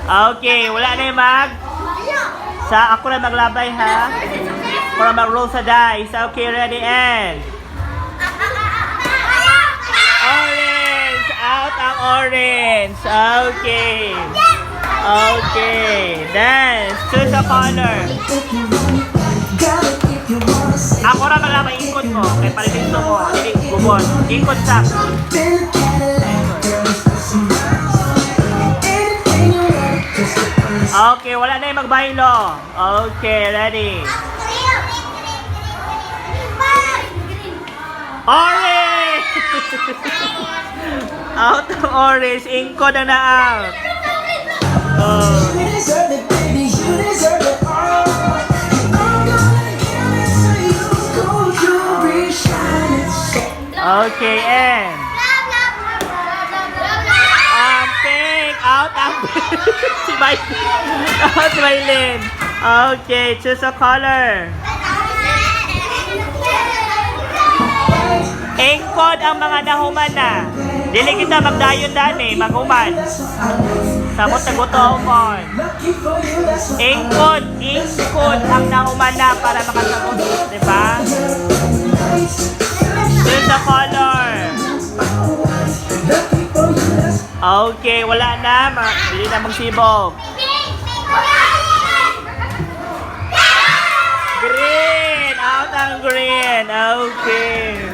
Okay, wala na yung ako na maglabay ha. Para mag-roll sa dice. Okay, ready and... Orange! Out ang orange! Okay. Okay. Dance. Choose a color. Ako na maglabay. Ikot mo. Kaya palitin mo. Gubon. Ikot sa. Okay, wala na yung magbaylo. Okay, ready. Orange! Out of orange. Inko na out. Okay, and pink. Out ang si Mylene. Okay, choose a color. Engkod ang mga nahuman na. Dili kita magdayon dani, maghuman. Samot na gutomon. Engkod ang nahuman na para makasagot, di ba? Choose a color. Okay, wala na. Hindi na magsibog. Green! Out ang green. Okay.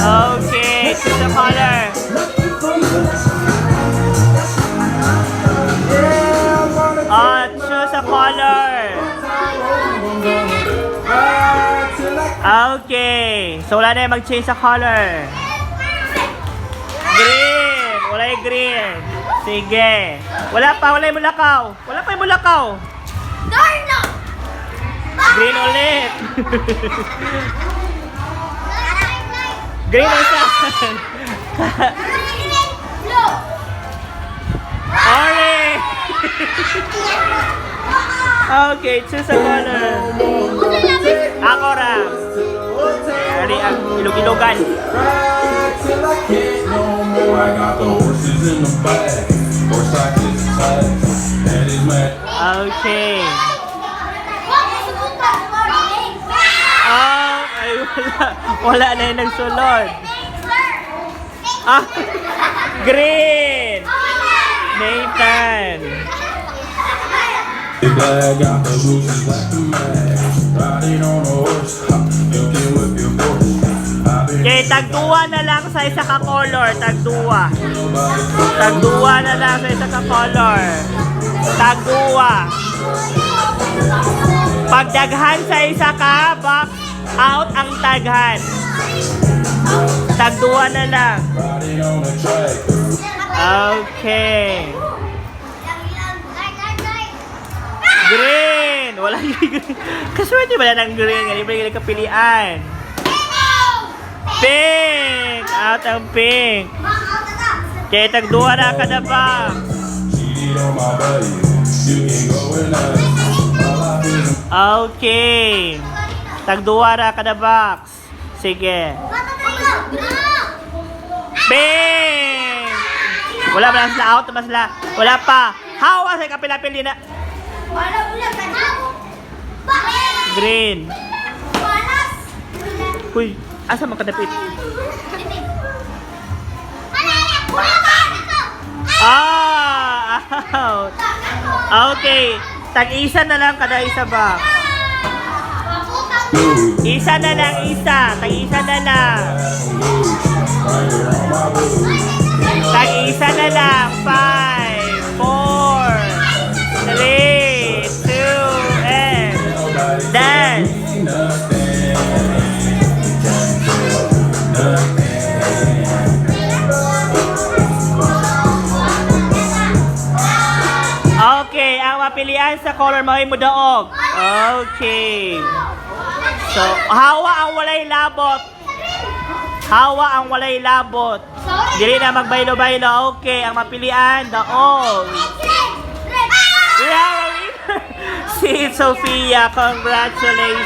Okay, choose a color. Choose a color. Okay. So, wala na yung mag-change sa color. Green. Wala yung green. Sige. Wala yung mulakaw. Wala pa yung mulakaw. Green ulit. Green isa. Orange. Okay, choose a color. Ako ra. Dari ang ilog-ilogan. Okay. Ay wala na yung nagsulod. Green. Nathan. Okay, tagduwa na lang sa isa ka color. Tagduwa. Tagduwa na lang sa isa ka color. Tagduwa. Pagdaghan sa isa ka box, out ang taghan. Tagduwa na lang. Okay. Green! Wala yung green. Kaswerte ba na ng green? Hindi ba yung kapilian? Pink! Out ang pink. Okay, tagduwa na ka na ba? Okay. Tagduwa na ka na box. Sige. Pink! Wala ba lang sila out? Wala pa. Hawa sa kapila-pili na. Green. Uy, asa makadapit? Out. Okay. Tag-isa na lang kada isa ba? Isa na lang isa. Tag-isa na lang. Tag-isa na lang. 5, 4, 3, 2, and dance. Okay, ang mapilian sa color mo ay mudaog. Okay. So, hawa ang walay labot. Hawa ang walay labot. Dili na magbaylo-baylo. Okay, ang mapilian, daog. Si Sophia, congratulations.